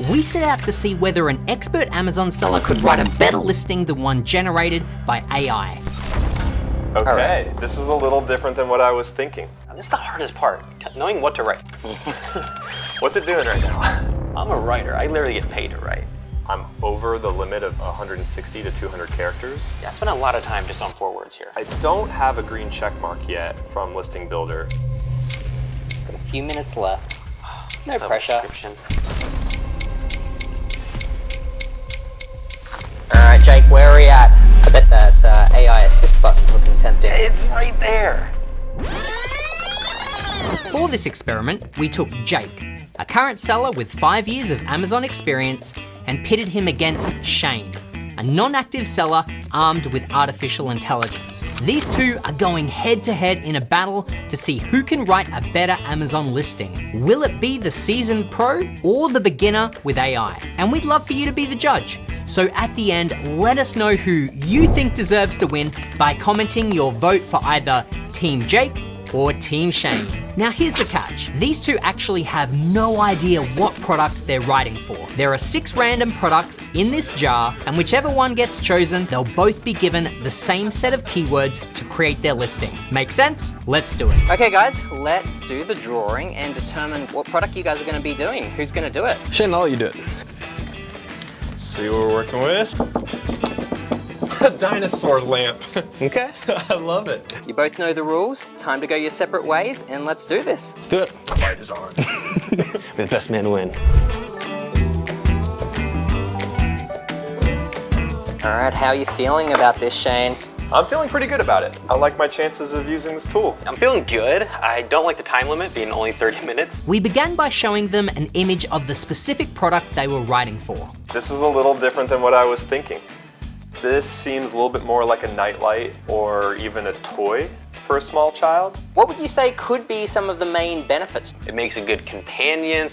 we set out to see whether an expert Amazon seller could write a better listing than one generated by AI. Okay, this is a little different than what I was thinking. This is the hardest part, knowing what to write. What's it doing right now? I'm a writer. I literally get paid to write. I'm over the limit of 160 to 200 characters. Yeah, I spent a lot of time just on 4 words here. I don't have a green check mark yet from Listing Builder. It's got a few minutes left. No pressure. Alright, Jake, where are we at? I bet that AI assist button's looking tempting. It's right there. For this experiment, we took Jake, a current seller with 5 years of Amazon experience, and pitted him against Shane, a non-active seller armed with artificial intelligence. These two are going head-to-head in a battle to see who can write a better Amazon listing. Will it be the seasoned pro or the beginner with AI? And we'd love for you to be the judge. So at the end, let us know who you think deserves to win by commenting your vote for either TeamJake or TeamShane. Now here's the catch. These two actually have no idea what product they're writing for. There are 6 random products in this jar, and whichever one gets chosen, they'll both be given the same set of keywords to create their listing. Make sense? Let's do it. Okay guys, let's do the drawing and determine what product you guys are gonna be doing. Who's gonna do it? Shane, I'll let you do it. See what we're working with? A dinosaur lamp. Okay. I love it. You both know the rules. Time to go your separate ways, and let's do this. Let's do it. The light is on. May the best man win. All right, how are you feeling about this, Shane? I'm feeling pretty good about it. I like my chances of using this tool. I'm feeling good. I don't like the time limit being only 30 minutes. We began by showing them an image of the specific product they were writing for. This is a little different than what I was thinking. This seems a little bit more like a nightlight or even a toy for a small child. What would you say could be some of the main benefits? It makes a good companion,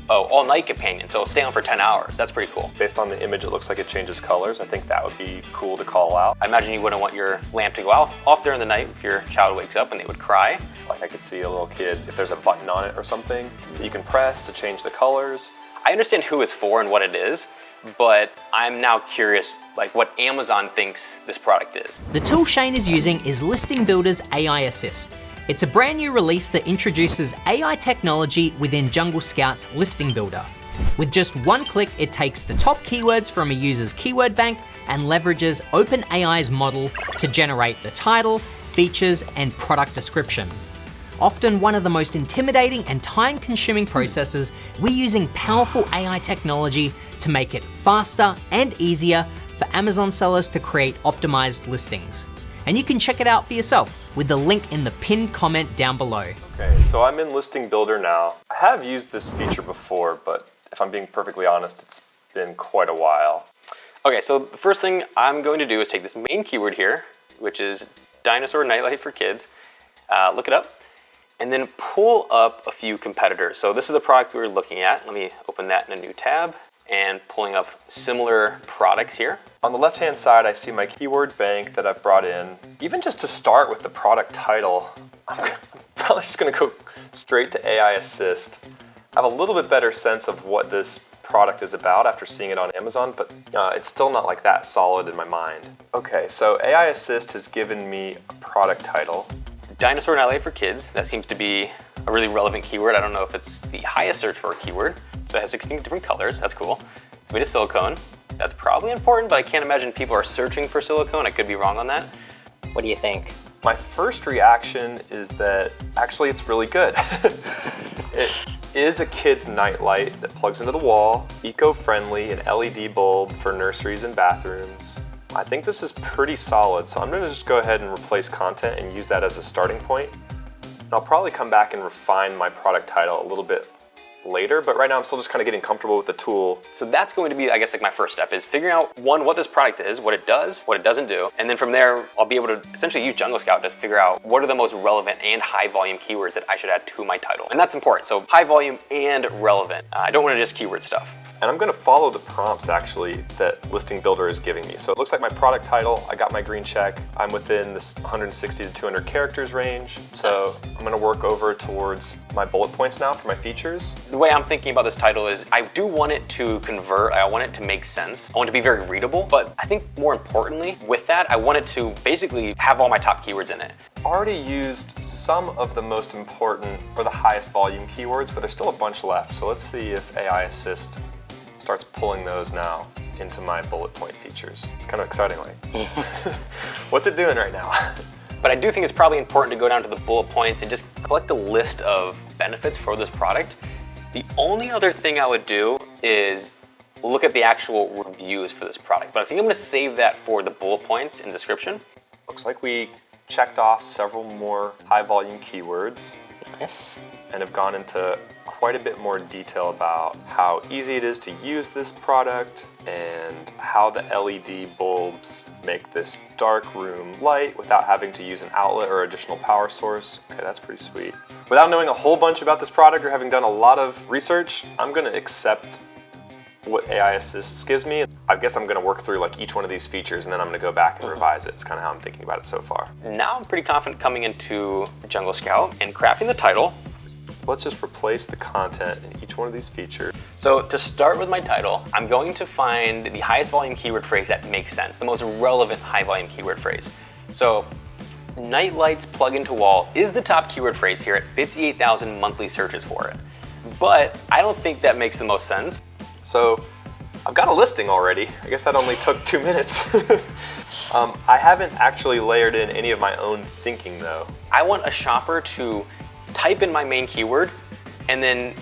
all-night companion, so it'll stay on for 10 hours. That's pretty cool. Based on the image, it looks like it changes colors. I think that would be cool to call out. I imagine you wouldn't want your lamp to go off during the night if your child wakes up and they would cry. Like I could see a little kid, if there's a button on it or something, that you can press to change the colors. I understand who it's for and what it is, but I'm now curious like what Amazon thinks this product is. The tool Shane is using is Listing Builder's AI Assist. It's a brand new release that introduces AI technology within Jungle Scout's Listing Builder. With just one click, it takes the top keywords from a user's keyword bank and leverages OpenAI's model to generate the title, features, and product description. Often one of the most intimidating and time-consuming processes, we're using powerful AI technology to make it faster and easier for Amazon sellers to create optimized listings. And you can check it out for yourself with the link in the pinned comment down below. Okay, so I'm in Listing Builder now. I have used this feature before, but if I'm being perfectly honest, it's been quite a while. Okay, so the first thing I'm going to do is take this main keyword here, which is dinosaur nightlight for kids, look it up, and then pull up a few competitors. So this is the product we were looking at. Let me open that in a new tab and pulling up similar products here. On the left-hand side, I see my keyword bank that I've brought in. Even just to start with the product title, I'm probably just gonna go straight to AI Assist. I have a little bit better sense of what this product is about after seeing it on Amazon, but it's still not like that solid in my mind. Okay, so AI Assist has given me a product title. Dinosaur nightlight for kids. That seems to be a really relevant keyword. I don't know if it's the highest search for a keyword. So it has 16 different colors, that's cool. It's made of silicone. That's probably important, but I can't imagine people are searching for silicone. I could be wrong on that. What do you think? My first reaction is that actually it's really good. It is a kid's nightlight that plugs into the wall, eco-friendly, an LED bulb for nurseries and bathrooms. I think this is pretty solid, so I'm gonna just go ahead and replace content and use that as a starting point. And I'll probably come back and refine my product title a little bit later, but right now I'm still just kind of getting comfortable with the tool. So that's going to be, I guess, like my first step is figuring out, one, what this product is, what it does, what it doesn't do, and then from there, I'll be able to essentially use Jungle Scout to figure out what are the most relevant and high volume keywords that I should add to my title. And that's important, so high volume and relevant. I don't want to just keyword stuff. And I'm gonna follow the prompts actually that Listing Builder is giving me. So it looks like my product title, I got my green check. I'm within this 160 to 200 characters range. So Nice. I'm gonna work over towards my bullet points now for my features. The way I'm thinking about this title is I do want it to convert, I want it to make sense. I want it to be very readable, but I think more importantly, with that, I want it to basically have all my top keywords in it. Already used some of the most important or the highest volume keywords, but there's still a bunch left. So let's see if AI Assist starts pulling those now into my bullet point features. It's kind of exciting, like, what's it doing right now? But I do think it's probably important to go down to the bullet points and just collect a list of benefits for this product. The only other thing I would do is look at the actual reviews for this product. But I think I'm gonna save that for the bullet points in the description. Looks like we checked off several more high volume keywords Nice. and have gone into quite a bit more detail about how easy it is to use this product and how the LED bulbs make this dark room light without having to use an outlet or additional power source. Okay, that's pretty sweet. Without knowing a whole bunch about this product or having done a lot of research, I'm gonna accept what AI Assist gives me. I guess I'm gonna work through like each one of these features and then I'm gonna go back and revise it. It's kind of how I'm thinking about it so far. Now I'm pretty confident coming into Jungle Scout and crafting the title. So let's just replace the content in each one of these features. So to start with my title, I'm going to find the highest volume keyword phrase that makes sense, the most relevant high volume keyword phrase. So night lights plug into wall is the top keyword phrase here at 58,000 monthly searches for it. But I don't think that makes the most sense. So I've got a listing already. I guess that only took 2 minutes. I haven't actually layered in any of my own thinking though. I want a shopper to type in my main keyword and then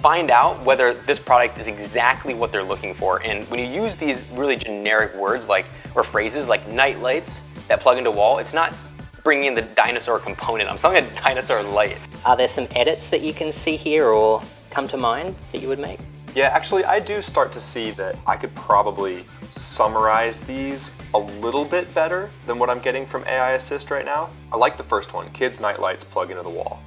find out whether this product is exactly what they're looking for. And when you use these really generic words like, or phrases like night lights that plug into wall, it's not bringing in the dinosaur component. I'm selling a dinosaur light. Are there some edits that you can see here or come to mind that you would make? Yeah, actually I do start to see that I could probably summarize these a little bit better than what I'm getting from AI Assist right now. I like the first one, kids night lights plug into the wall.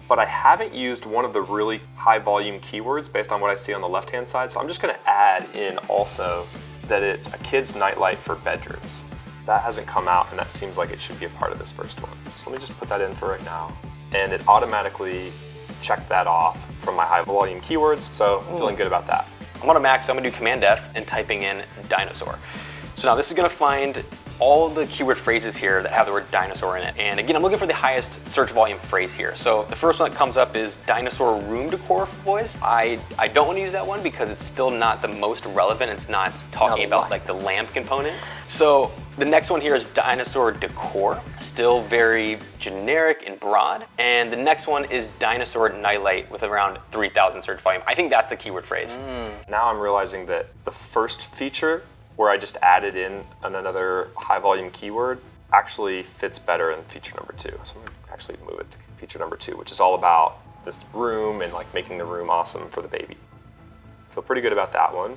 But I haven't used one of the really high volume keywords based on what I see on the left-hand side, so I'm just gonna add in also that it's a kid's nightlight for bedrooms. That hasn't come out and that seems like it should be a part of this first one. So let me just put that in for right now. And it automatically checked that off from my high volume keywords, so I'm feeling good about that. I'm on a Mac, so I'm gonna do Command F and typing in dinosaur. So now this is gonna find all the keyword phrases here that have the word dinosaur in it. And again, I'm looking for the highest search volume phrase here. So the first one that comes up is dinosaur room decor for boys. I don't want to use that one because it's still not the most relevant. It's not talking about like the lamp component. So the next one here is dinosaur decor, still very generic and broad. And the next one is dinosaur nightlight with around 3,000 search volume. I think that's the keyword phrase. Now I'm realizing that the first feature where I just added in another high volume keyword actually fits better in feature number 2. So I'm gonna actually move it to feature number 2, which is all about this room and like making the room awesome for the baby. Feel pretty good about that one.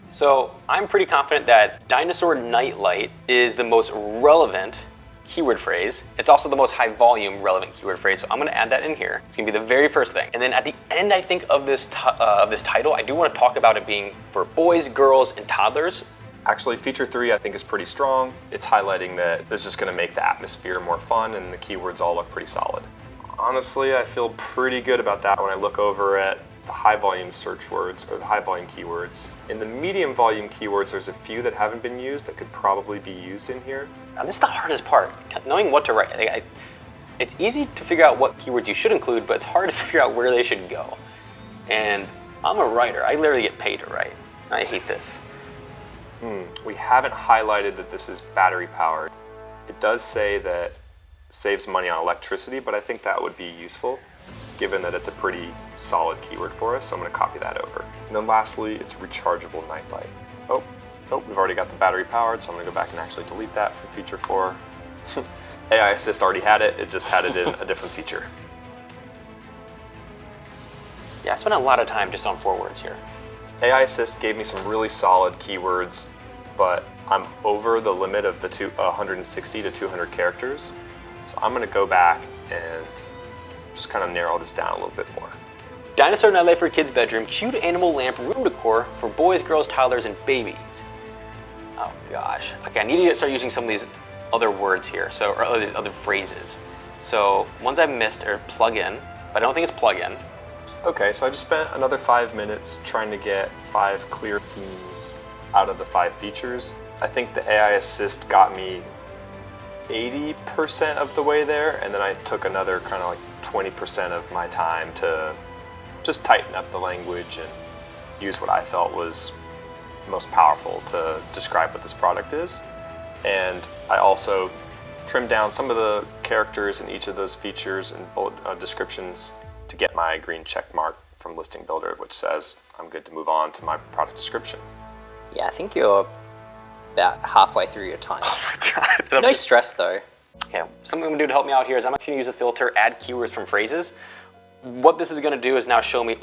So I'm pretty confident that dinosaur nightlight is the most relevant keyword phrase. It's also the most high volume relevant keyword phrase, so I'm gonna add that in here. It's gonna be the very first thing. And then at the end, I think, of this title, I do wanna talk about it being for boys, girls, and toddlers. Actually, feature 3 I think is pretty strong. It's highlighting that this is just gonna make the atmosphere more fun and the keywords all look pretty solid. Honestly, I feel pretty good about that when I look over at the high volume search words or the high volume keywords. In the medium volume keywords, there's a few that haven't been used that could probably be used in here. Now this is the hardest part, knowing what to write. It's easy to figure out what keywords you should include, but it's hard to figure out where they should go. And I'm a writer, I literally get paid to write. I hate this. We haven't highlighted that this is battery powered. It does say that it saves money on electricity, but I think that would be useful given that it's a pretty solid keyword for us, so I'm gonna copy that over. And then lastly, it's rechargeable nightlight. Oh, we've already got the battery powered, so I'm gonna go back and actually delete that from feature 4. AI Assist already had it, it just had it in a different feature. Yeah, I spent a lot of time just on 4 words here. AI Assist gave me some really solid keywords, but I'm over the limit of the 160 to 200 characters. So I'm gonna go back and just kind of narrow this down a little bit more. Dinosaur nightlight for kids' bedroom, cute animal lamp room decor for boys, girls, toddlers, and babies. Oh gosh. Okay, I need to start using some of these other words here, or these other phrases. So ones I've missed are plug-in, but I don't think it's plug-in. Okay, so I just spent another 5 minutes trying to get 5 clear themes out of the 5 features. I think the AI assist got me 80% of the way there, and then I took another kind of like 20% of my time to just tighten up the language and use what I felt was most powerful to describe what this product is. And I also trimmed down some of the characters in each of those features and bullet descriptions to get my green check mark from Listing Builder, which says I'm good to move on to my product description. Yeah, I think you're about halfway through your time. Oh my god. No stress though. Okay, something I'm gonna do to help me out here is I'm actually gonna use a filter, add keywords from phrases. What this is gonna do is now show me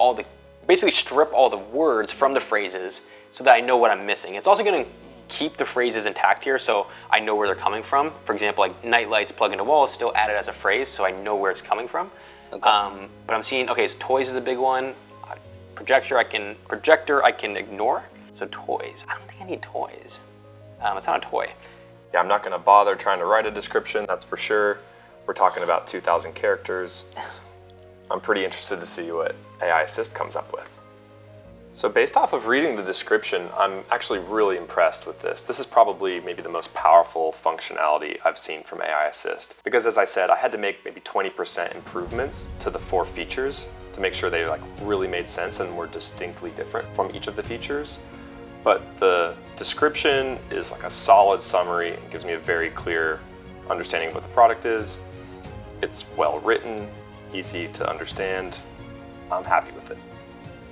basically strip all the words from the phrases so that I know what I'm missing. It's also gonna keep the phrases intact here so I know where they're coming from. For example, like night lights plug into wall is still added as a phrase so I know where it's coming from. Okay. But I'm seeing, okay, so toys is a big one. Projector I can ignore. So toys, I don't think I need toys. It's not a toy. Yeah, I'm not gonna bother trying to write a description, that's for sure. We're talking about 2,000 characters. I'm pretty interested to see what AI Assist comes up with. So based off of reading the description, I'm actually really impressed with this. This is probably maybe the most powerful functionality I've seen from AI Assist. Because as I said, I had to make maybe 20% improvements to the 4 features to make sure they really made sense and were distinctly different from each of the features. But the description is like a solid summary and gives me a very clear understanding of what the product is. It's well written, easy to understand. I'm happy with it.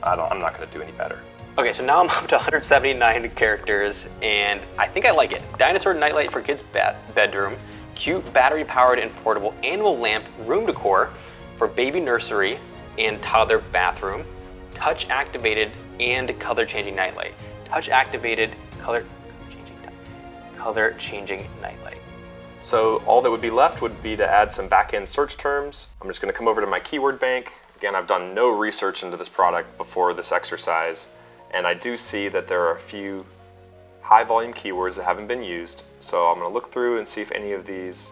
I'm not gonna do any better. Okay, so now I'm up to 179 characters and I think I like it. Dinosaur nightlight for kids' bedroom, cute battery-powered and portable animal lamp room decor for baby nursery and toddler bathroom, touch-activated and color-changing nightlight. Touch-activated, color-changing nightlight. So all that would be left would be to add some back-end search terms. I'm just gonna come over to my keyword bank. Again, I've done no research into this product before this exercise, and I do see that there are a few high-volume keywords that haven't been used. So I'm gonna look through and see if any of these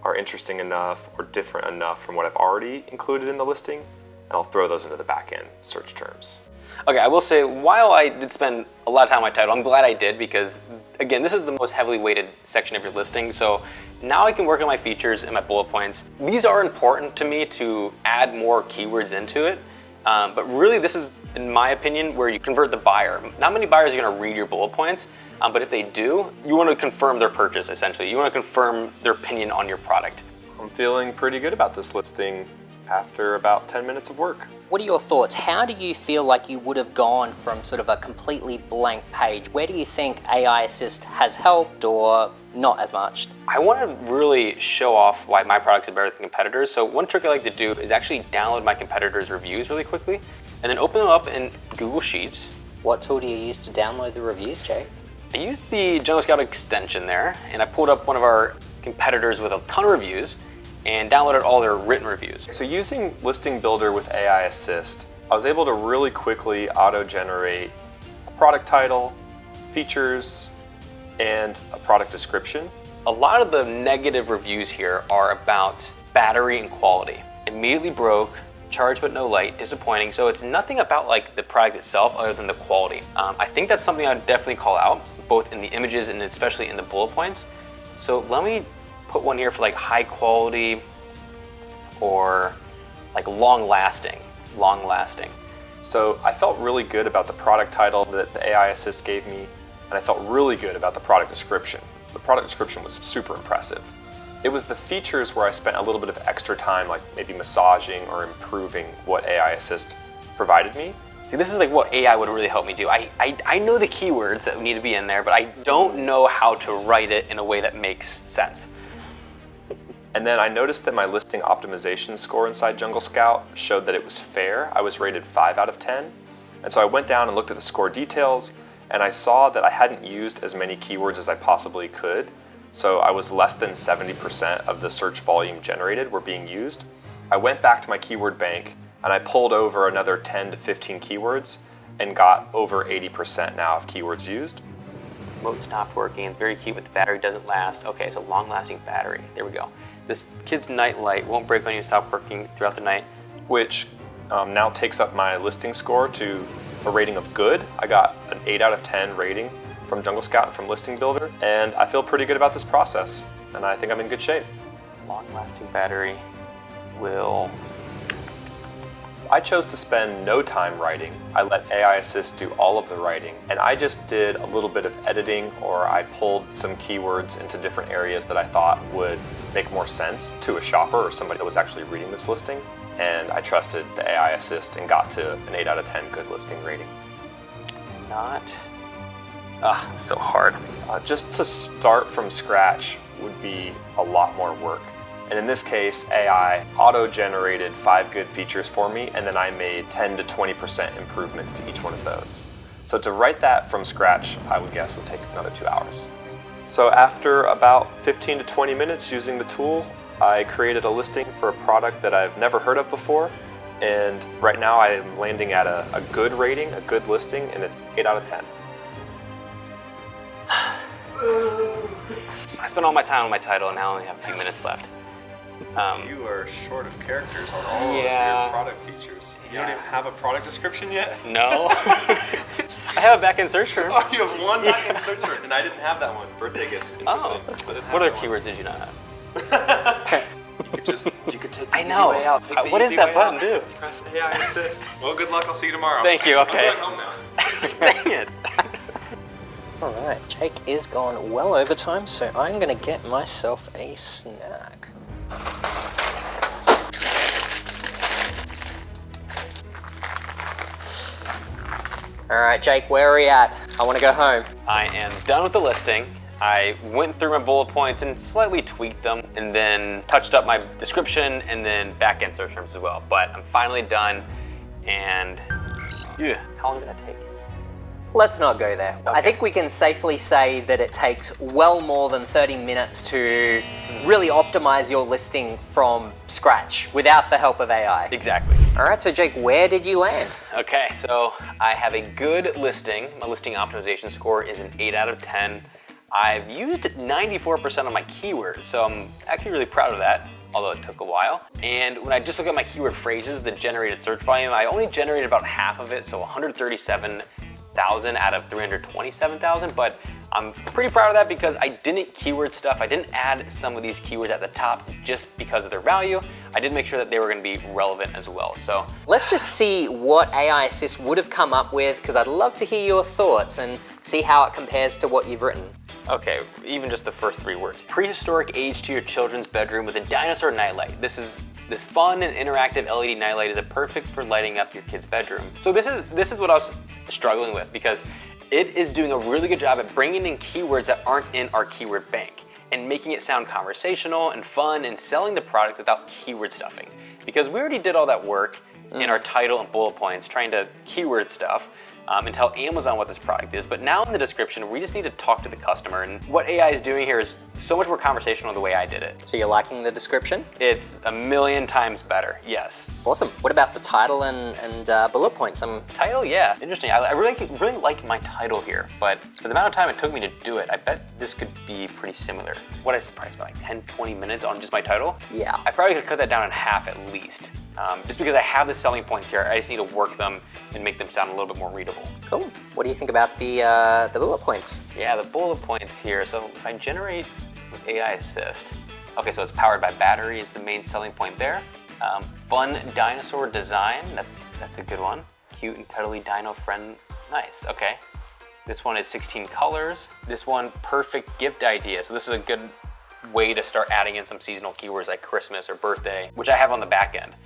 are interesting enough or different enough from what I've already included in the listing, and I'll throw those into the back-end search terms. Okay, I will say, while I did spend a lot of time on my title, I'm glad I did because, again, this is the most heavily weighted section of your listing, so now I can work on my features and my bullet points. These are important to me to add more keywords into it, but really this is, in my opinion, where you convert the buyer. Not many buyers are gonna read your bullet points, but if they do, you wanna confirm their purchase, essentially. You wanna confirm their opinion on your product. I'm feeling pretty good about this listing after about 10 minutes of work. What are your thoughts? How do you feel like you would have gone from sort of a completely blank page? Where do you think AI Assist has helped or not as much? I want to really show off why my products are better than competitors. So one trick I like to do is actually download my competitors' reviews really quickly and then open them up in Google Sheets. What tool do you use to download the reviews, Jake? I used the Jungle Scout extension there and I pulled up one of our competitors with a ton of reviews and downloaded all their written reviews. So using Listing Builder with AI Assist, I was able to really quickly auto-generate a product title, features, and a product description. A lot of the negative reviews here are about battery and quality. Immediately broke, charged but no light, disappointing. So it's nothing about like the product itself other than the quality. I think that's something I would definitely call out, both in the images and especially in the bullet points. So let me put one here for like high quality or like long lasting. So I felt really good about the product title that the AI Assist gave me, and I felt really good about the product description. The product description was super impressive. It was the features where I spent a little bit of extra time, like maybe massaging or improving what AI Assist provided me. See, this is like what AI would really help me do. I know the keywords that need to be in there, but I don't know how to write it in a way that makes sense. And then I noticed that my listing optimization score inside Jungle Scout showed that it was fair. I was rated 5 out of 10. And so I went down and looked at the score details, and I saw that I hadn't used as many keywords as I possibly could. So I was less than 70% of the search volume generated were being used. I went back to my keyword bank And I pulled over another 10 to 15 keywords and got over 80% now of keywords used. Remote stopped working. It's very cute, but the battery doesn't last. Okay, so long-lasting battery. There we go. This kid's night light won't break when you stop working throughout the night. Which now takes up my listing score to a rating of good. I got an 8 out of 10 rating from Jungle Scout and from Listing Builder, and I feel pretty good about this process, and I think I'm in good shape. Long-lasting battery will... I chose to spend no time writing. I let AI Assist do all of the writing, and I just did a little bit of editing, or I pulled some keywords into different areas that I thought would make more sense to a shopper or somebody that was actually reading this listing, and I trusted the AI Assist and got to an 8 out of 10 good listing rating. So hard. Just to start from scratch would be a lot more work. And in this case, AI auto-generated 5 good features for me, and then I made 10 to 20% improvements to each one of those. So to write that from scratch, I would guess would take another 2 hours. So after about 15 to 20 minutes using the tool, I created a listing for a product that I've never heard of before. And right now I am landing at a good rating, a good listing, and it's 8 out of 10. I spent all my time on my title and now I only have a few minutes left. You are short of characters on all of your product features. You don't even have a product description yet? No. I have a back-end searcher. Oh, you have one back-end searcher, and I didn't have that one. Birthday gifts, interesting. What other keywords did you not have? You could take the I know. easy way out. Take the What does easy that way button out. do? Press AI Assist. Well, good luck. I'll see you tomorrow. Thank you. Okay. I'm going home now. Dang it. Alright, Jake is gone well over time, so I'm gonna get myself a snack. Alright, Jake, where are we at? I want to go home. I am done with the listing. I went through my bullet points and slightly tweaked them and then touched up my description and then back-end search terms as well. But I'm finally done, and how long did that take? Let's not go there. Okay. I think we can safely say that it takes well more than 30 minutes to really optimize your listing from scratch without the help of AI. Exactly. All right, so Jake, where did you land? Okay, so I have a good listing. My listing optimization score is an 8 out of 10. I've used 94% of my keywords, so I'm actually really proud of that, although it took a while. And when I just look at my keyword phrases, the generated search volume, I only generated about half of it, so 137,000 out of 327,000, but I'm pretty proud of that because I didn't keyword stuff. I didn't add some of these keywords at the top just because of their value. I did make sure that they were going to be relevant as well. So let's just see what AI Assist would have come up with, because I'd love to hear your thoughts and see how it compares to what you've written. Okay, even just the first 3 words. Prehistoric age to your children's bedroom with a dinosaur nightlight. This fun and interactive LED nightlight is perfect for lighting up your kid's bedroom. So this is what I was struggling with, because it is doing a really good job at bringing in keywords that aren't in our keyword bank and making it sound conversational and fun and selling the product without keyword stuffing. Because we already did all that work in our title and bullet points trying to keyword stuff and tell Amazon what this product is. But now in the description, we just need to talk to the customer. And what AI is doing here is so much more conversational the way I did it. So you're liking the description? It's a million times better, yes. Awesome. What about the title and bullet points? Title, yeah, interesting. I really like my title here, but for the amount of time it took me to do it, I bet this could be pretty similar. What I probably spent like 10, 20 minutes on just my title? Yeah. I probably could cut that down in half at least. Just because I have the selling points here, I just need to work them and make them sound a little bit more readable. Cool. What do you think about the bullet points? Yeah, the bullet points here. So if I generate with AI Assist, okay, so it's powered by battery is the main selling point there. Fun dinosaur design, that's a good one. Cute and cuddly dino friend, nice, okay. This one is 16 colors. This one, perfect gift idea. So this is a good way to start adding in some seasonal keywords like Christmas or birthday, which I have on the back end.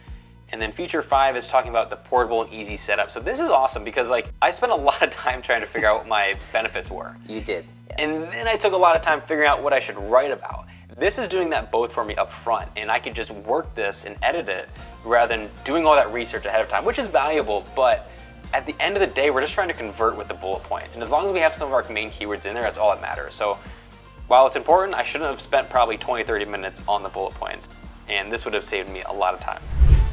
And then feature 5 is talking about the portable and easy setup. So this is awesome because I spent a lot of time trying to figure out what my benefits were. You did, yes. And then I took a lot of time figuring out what I should write about. This is doing that both for me up front, and I could just work this and edit it rather than doing all that research ahead of time, which is valuable, but at the end of the day, we're just trying to convert with the bullet points. And as long as we have some of our main keywords in there, that's all that matters. So while it's important, I shouldn't have spent probably 20, 30 minutes on the bullet points, and this would have saved me a lot of time.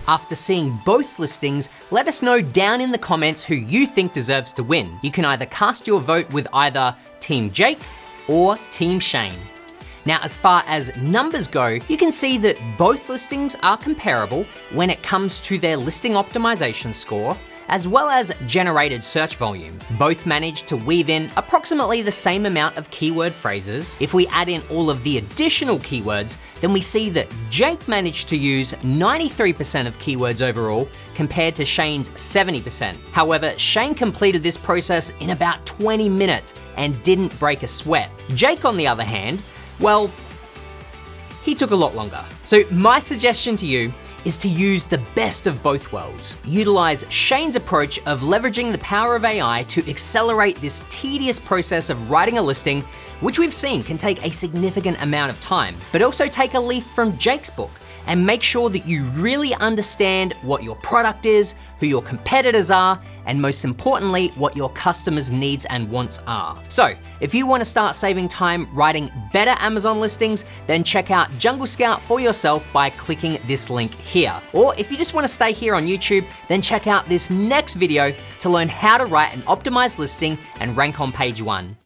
After seeing both listings, let us know down in the comments who you think deserves to win. You can either cast your vote with either TeamJake or TeamShane. Now, as far as numbers go, you can see that both listings are comparable when it comes to their listing optimization score, as well as generated search volume. Both managed to weave in approximately the same amount of keyword phrases. If we add in all of the additional keywords, then we see that Jake managed to use 93% of keywords overall, compared to Shane's 70%. However, Shane completed this process in about 20 minutes and didn't break a sweat. Jake, on the other hand, well, he took a lot longer. So my suggestion to you is to use the best of both worlds. Utilize Shane's approach of leveraging the power of AI to accelerate this tedious process of writing a listing, which we've seen can take a significant amount of time, but also take a leaf from Jake's book and make sure that you really understand what your product is, who your competitors are, and most importantly, what your customers' needs and wants are. So, if you want to start saving time writing better Amazon listings, then check out Jungle Scout for yourself by clicking this link here. Or if you just want to stay here on YouTube, then check out this next video to learn how to write an optimized listing and rank on page 1.